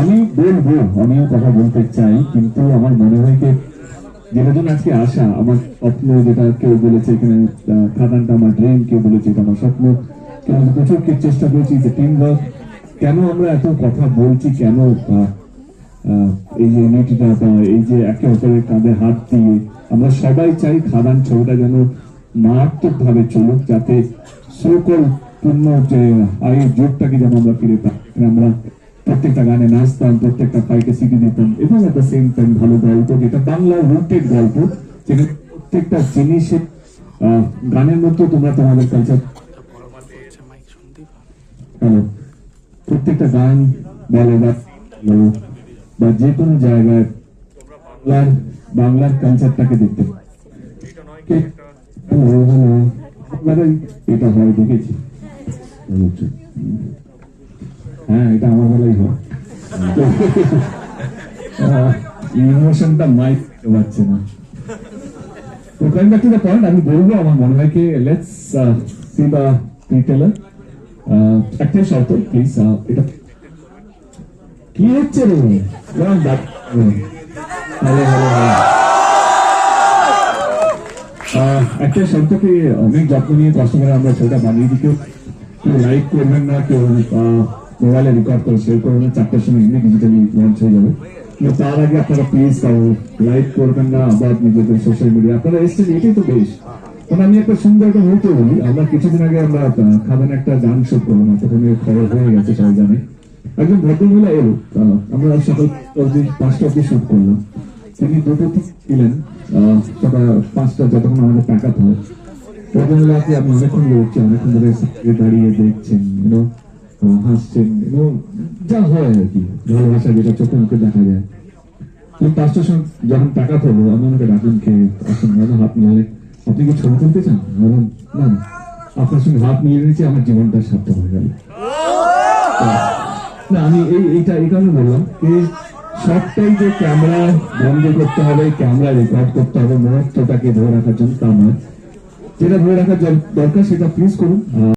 আমি বলবো, আমিও কথা বলতে চাই, কিন্তু আমার মনে হয় যে যেটা জন্য আজকে আসা, আমার স্বপ্ন, যেটা কেউ বলেছে এখানে খাদানটা আমার ড্রিম, কেউ বলেছে এটা আমার স্বপ্ন, কেউ প্রচুর চেষ্টা করেছি যে টিম ওয়ার্ক। কেন আমরা এত কথা বলছি, কেন আহ, এই যে ইউনিটিটা, এই যে একে অপরের কাঁধে হাত দিয়ে আমরা সবাই চাই খাদান ছবিটা যেন মারাত্মক ভাবে চলুক, যাতে সকল পূর্ণ যে আয়ের যোগটাকে যেন আমরা ফিরে পাই। আমরা প্রত্যেকটা গানে নাচতাম, প্রত্যেকটা ফাইটে সিটি দিতাম, এবং এট দ্য সেম টাইম ভালো গল্প, যেটা বাংলা রুটেড গল্প, যেটা প্রত্যেকটা জিনিসের গানের মধ্যে তোমরা তোমাদের কালচার, প্রত্যেকটা গান বলো বা যে কোনো জায়গায় বাংলার বাংলার কালচারটাকে দেখতে এটা হয় দেখেছি। হ্যাঁ, এটা আমার বেলাই হয়। ইমোশনটা মাইক পাচ্ছে না। তো coming back to the point, আমি বলবো আমার মনে হয় কি, লেটস সি দ্য প্রি-টেলার। একটা শর্ত প্লিজ, এটা কি হচ্ছে রে? একটা শর্তকে অনেক যত্ন নিয়ে কষ্ট করে আমরা ছবিটা বানিয়ে দিই। কেউ লাইক করবেন না, কেউ মোবাইলে রেকর্ড করে শেয়ার করবেন না, 4টার সময় এমনি ডিজিটালি লঞ্চ হয়ে যাবে। কিন্তু তার আগে আপনারা প্লিজ লাইক করবেন না, আবার নিজেদের সোশ্যাল মিডিয়া আপনারা এসছেন, এটাই তো বেশ। কারণ আমি একটা সুন্দর একটা মুহূর্ত বলি, আমরা কিছুদিন আগে আমরা খাদান একটা গান শুট করলাম, তখনই খবর হয়ে গেছে, সবাই জানে। একজন ভদ্রমহিলা এলো, আমরা সকাল 5টা অব্দি শুট করলাম। তিনি দুটো ছিলেন সকাল 5টা, যতক্ষণ আমাদের প্যাক আপ হয়। ভদ্রমহিলাকে আমি অনেকক্ষণ দেখছি, অনেকক্ষণ ধরে দাঁড়িয়ে দেখছেন, হাসছেন, যা হয় আর কি, ভালোবাসা যেটা চোখে মুখে দেখা যায়। তুমি 5টার সময় যখন টাকা হলো, আমি ওনাকে ডাকুন, খেয়ে আসুন, হাত মিলালে আপনি কি ছবি তুলতে চান? না, আপনার সঙ্গে হাত মিলিয়ে নিয়েছি, আমার জীবনটা সার্থক হয়ে গেল। না, আমি এইটা এই কারণে বললাম যে সবটাই যে ক্যামেরা বন্ধ করতে হবে, ক্যামেরা রেকর্ড করতে হবে, মুহূর্তটাকে ধরে রাখার জন্য তা নয়। যেটা ধরে রাখার দরকার সেটা প্লিজ করুন।